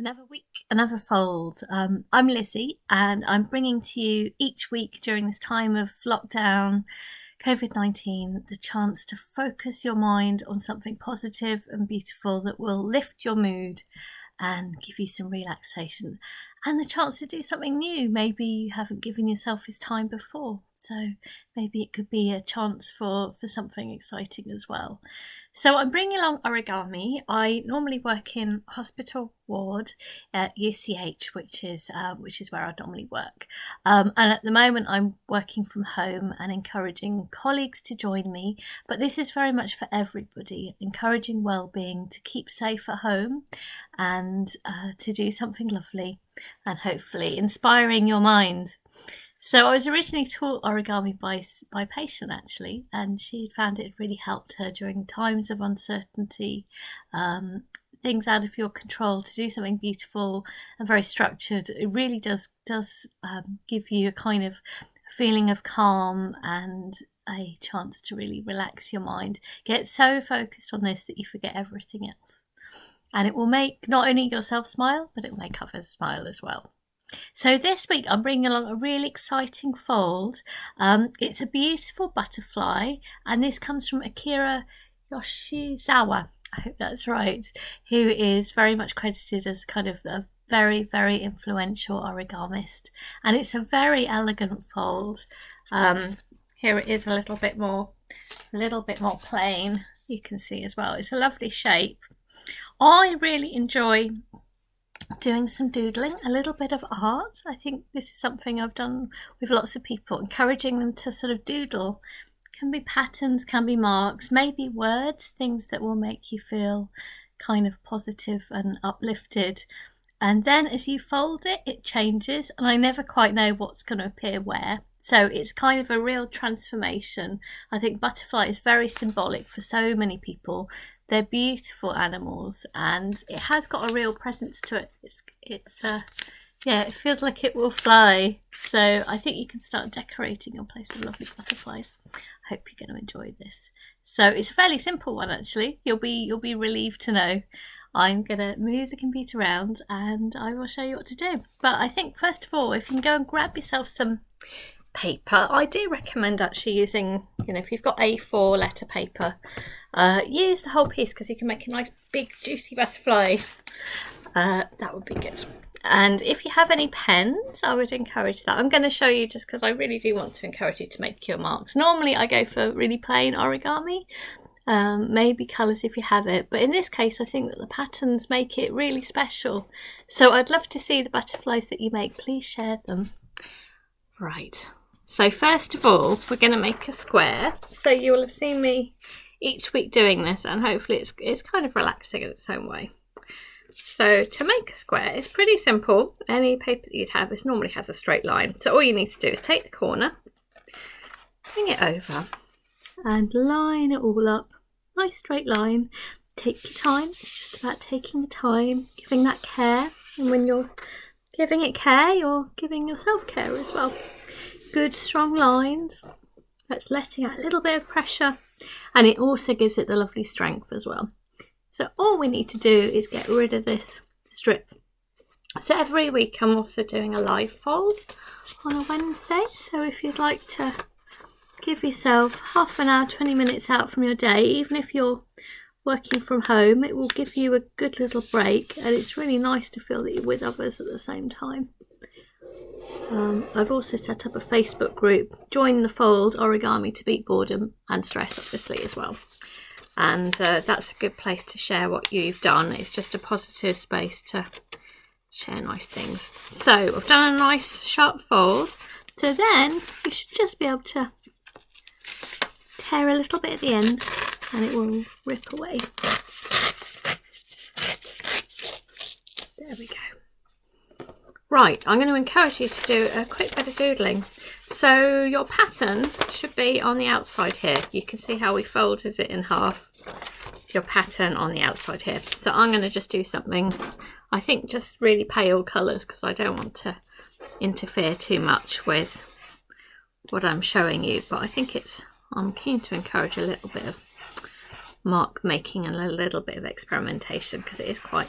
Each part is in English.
Another week, another fold. I'm Lizzie, and I'm bringing to you each week during this time of lockdown, COVID-19, the chance to focus your mind on something positive and beautiful that will lift your mood and give you some relaxation, and the chance to do something new. Maybe you haven't given yourself this time before, so maybe it could be a chance for something exciting as well. So I'm bringing along Origami. I normally work in hospital ward at UCLH, which is where I normally work. And at the moment I'm working from home and encouraging colleagues to join me. But this is very much for everybody, encouraging well-being, to keep safe at home and to do something lovely and hopefully inspiring your mind. So I was originally taught origami by a patient actually, and she found it really helped her during times of uncertainty, things out of your control, to do something beautiful and very structured. It really does give you a kind of feeling of calm and a chance to really relax your mind. Get so focused on this that you forget everything else. And it will make not only yourself smile, but it will make others smile as well. So this week I'm bringing along a really exciting fold. It's a beautiful butterfly, and this comes from Akira Yoshizawa, I hope that's right, who is very much credited as kind of a very, very influential origamist. And it's a very elegant fold. Here it is a little bit more plain, you can see as well. It's a lovely shape. I really enjoy doing some doodling, a little bit of art. I think this is something I've done with lots of people, encouraging them to sort of doodle. Can be patterns, can be marks, maybe words, things that will make you feel kind of positive and uplifted. And then as you fold it, it changes, and I never quite know what's going to appear where. So it's kind of a real transformation. I think butterfly is very symbolic for so many people. They're beautiful animals, and it has got a real presence to it. It feels like it will fly. So I think you can start decorating your place with lovely butterflies. I hope you're going to enjoy this. So it's a fairly simple one actually. You'll be relieved to know. I'm going to move the computer around and I will show you what to do. But I think first of all, if you can go and grab yourself some paper, I do recommend actually using, if you've got A4 letter paper, use the whole piece, because you can make a nice big juicy butterfly. That would be good. And if you have any pens, I would encourage that. I'm going to show you just because I really do want to encourage you to make your marks. Normally I go for really plain origami, maybe colours if you have it, but in this case I think that the patterns make it really special. So I'd love to see the butterflies that you make. Please share them. Right, so first of all we're going to make a square. So you will have seen me each week doing this, and hopefully it's kind of relaxing in its own way. So to make a square, it's pretty simple. Any paper that you'd have, this normally has a straight line. So all you need to do is take the corner, bring it over and line it all up. Nice straight line. Take your time. It's just about taking the time, giving that care. And when you're giving it care, you're giving yourself care as well. Good strong lines. That's letting out a little bit of pressure. And it also gives it the lovely strength as well. So all we need to do is get rid of this strip. So every week I'm also doing a live fold on a Wednesday. So if you'd like to give yourself half an hour, 20 minutes out from your day, even if you're working from home, it will give you a good little break, and it's really nice to feel that you're with others at the same time. I've also set up a Facebook group, Join the Fold Origami to Beat Boredom and Stress, obviously, as well. And that's a good place to share what you've done. It's just a positive space to share nice things. So I've done a nice sharp fold. So then you should just be able to tear a little bit at the end and it will rip away. There we go. Right, I'm going to encourage you to do a quick bit of doodling. So your pattern should be on the outside here. You can see how we folded it in half. Your pattern on the outside here. So I'm going to just do something, I think just really pale colours, because I don't want to interfere too much with what I'm showing you. But I think I'm keen to encourage a little bit of mark making and a little bit of experimentation, because it is quite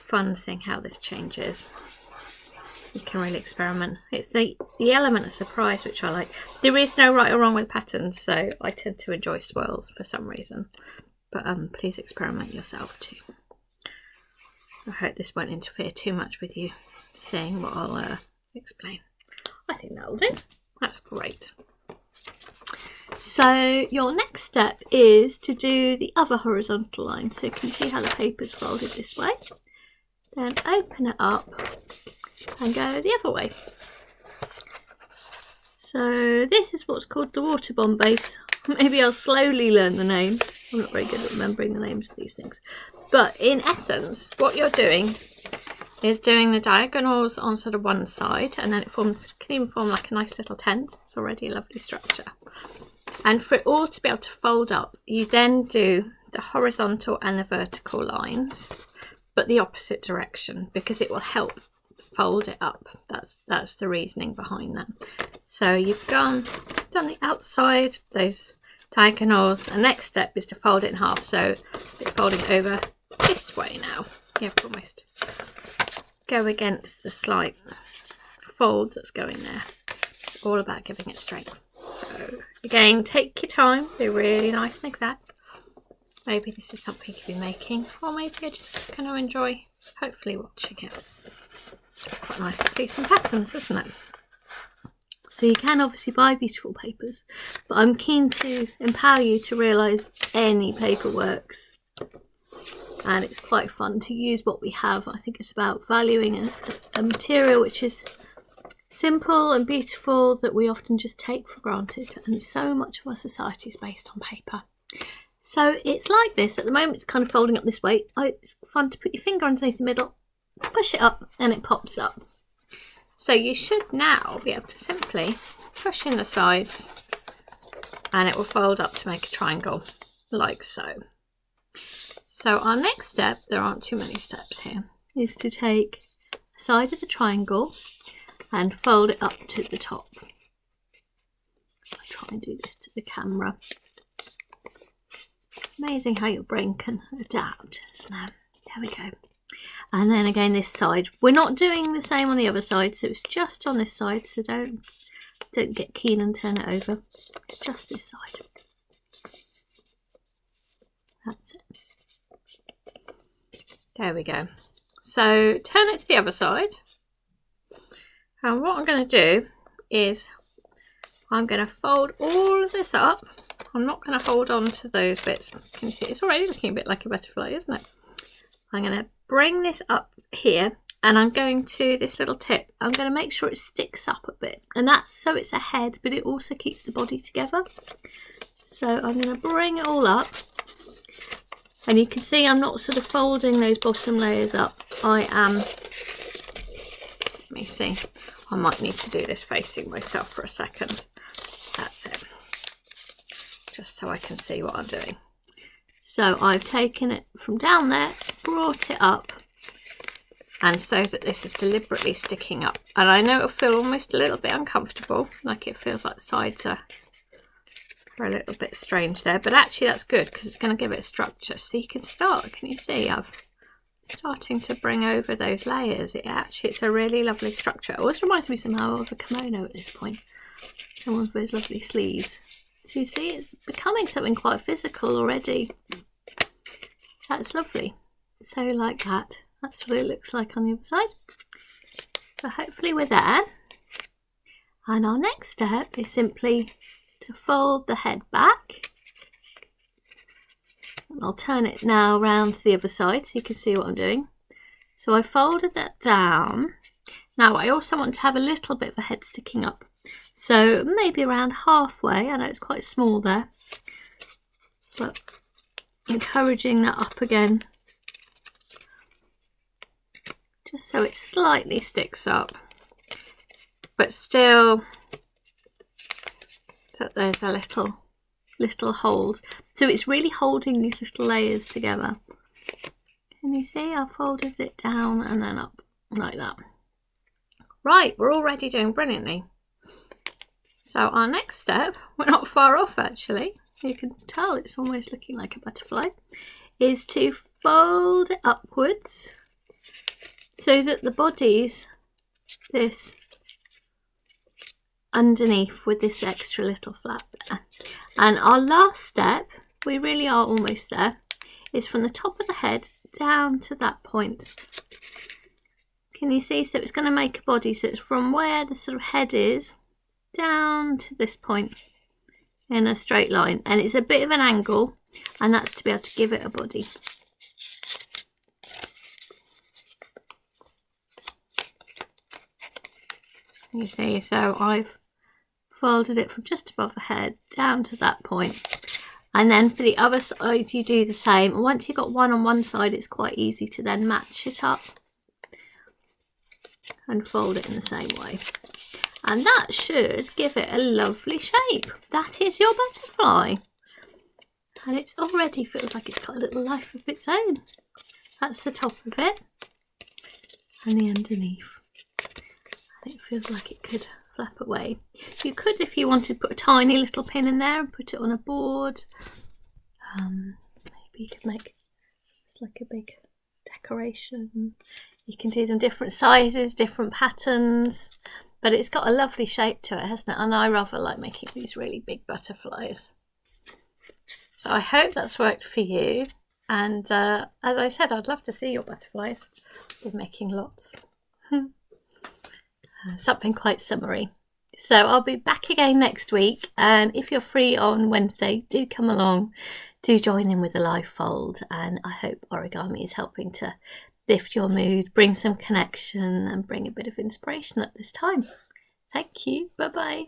fun seeing how this changes. You can really experiment. It's the element of surprise which I like. There is no right or wrong with patterns, so I tend to enjoy swirls for some reason. But please experiment yourself too. I hope this won't interfere too much with you seeing what I'll explain. I think that'll do. That's great. So your next step is to do the other horizontal line. So you can see how the paper's folded this way. Then open it up and go the other way. So this is what's called the water bomb base. Maybe I'll slowly learn the names. I'm not very good at remembering the names of these things. But in essence, what you're doing is doing the diagonals on sort of one side, and then it can even form like a nice little tent. It's already a lovely structure. And for it all to be able to fold up, you then do the horizontal and the vertical lines, but the opposite direction, because it will help fold it up. That's the reasoning behind that. So you've done the outside, those diagonals. The next step is to fold it in half, so it's folding over this way now. You have to almost go against the slight fold that's going there. It's all about giving it strength. So again, take your time, be really nice and exact. Maybe this is something you could be making, or maybe you're just going to enjoy hopefully watching it. Quite nice to see some patterns, isn't it? So you can obviously buy beautiful papers, but I'm keen to empower you to realise any paper works. And it's quite fun to use what we have. I think it's about valuing a material which is simple and beautiful that we often just take for granted. And so much of our society is based on paper. So it's like this. At the moment it's kind of folding up this way. It's fun to put your finger underneath the middle, push it up, and it pops up. So you should now be able to simply push in the sides and it will fold up to make a triangle, like so. So our next step, there aren't too many steps here, is to take the side of the triangle and fold it up to the top. I'll try and do this to the camera. Amazing how your brain can adapt, isn't it? There we go. And then again this side. We're not doing the same on the other side, so it's just on this side, so don't get keen and turn it over. It's just this side. That's it. There we go. So turn it to the other side. And what I'm going to do is I'm going to fold all of this up. I'm not going to hold on to those bits. Can you see? It's already looking a bit like a butterfly, isn't it? I'm going to bring this up here and I'm going to this little tip. I'm going to make sure it sticks up a bit. And that's so it's a head, but it also keeps the body together. So I'm going to bring it all up. And you can see I'm not sort of folding those bottom layers up. I am, let me see, I might need to do this facing myself for a second. That's it. Just so I can see what I'm doing. So I've taken it from down there, brought it up, and so that this is deliberately sticking up. And I know it'll feel almost a little bit uncomfortable, like it feels like the sides are a little bit strange there, but actually that's good because it's going to give it structure. So you can start, can you see, I'm starting to bring over those layers. It's a really lovely structure. It always reminds me somehow of a kimono at this point. Some of those lovely sleeves. So you see, it's becoming something quite physical already. That's lovely. So like that. That's what it looks like on the other side. So hopefully we're there. And our next step is simply to fold the head back. And I'll turn it now around to the other side so you can see what I'm doing. So I folded that down. Now I also want to have a little bit of a head sticking up. So maybe around halfway. I know it's quite small there, but encouraging that up again, just so it slightly sticks up, but still that there's a little hold. So it's really holding these little layers together. Can you see? I folded it down and then up like that. Right, we're already doing brilliantly. So our next step, we're not far off actually, you can tell it's almost looking like a butterfly, is to fold it upwards so that the body's this underneath with this extra little flap there. And our last step, we really are almost there, is from the top of the head down to that point. Can you see? So it's going to make a body, so it's from where the sort of head is down to this point in a straight line, and it's a bit of an angle, and that's to be able to give it a body. You see, so I've folded it from just above the head down to that point, and then for the other side you do the same. And once you've got one on one side, it's quite easy to then match it up and fold it in the same way, and that should give it a lovely shape. That is your butterfly, and it already feels like it's got a little life of its own. That's the top of it, and the underneath. It feels like it could flap away. You could, if you wanted, put a tiny little pin in there and put it on a board. Maybe you could make just like a big decoration. You can do them different sizes, different patterns, but it's got a lovely shape to it, hasn't it? And I rather like making these really big butterflies. So I hope that's worked for you. And as I said, I'd love to see your butterflies. We're making lots. Something quite summery. So I'll be back again next week, and if you're free on Wednesday, do come along, do join in with a live fold, and I hope origami is helping to lift your mood, bring some connection and bring a bit of inspiration at this time. Thank you. Bye bye.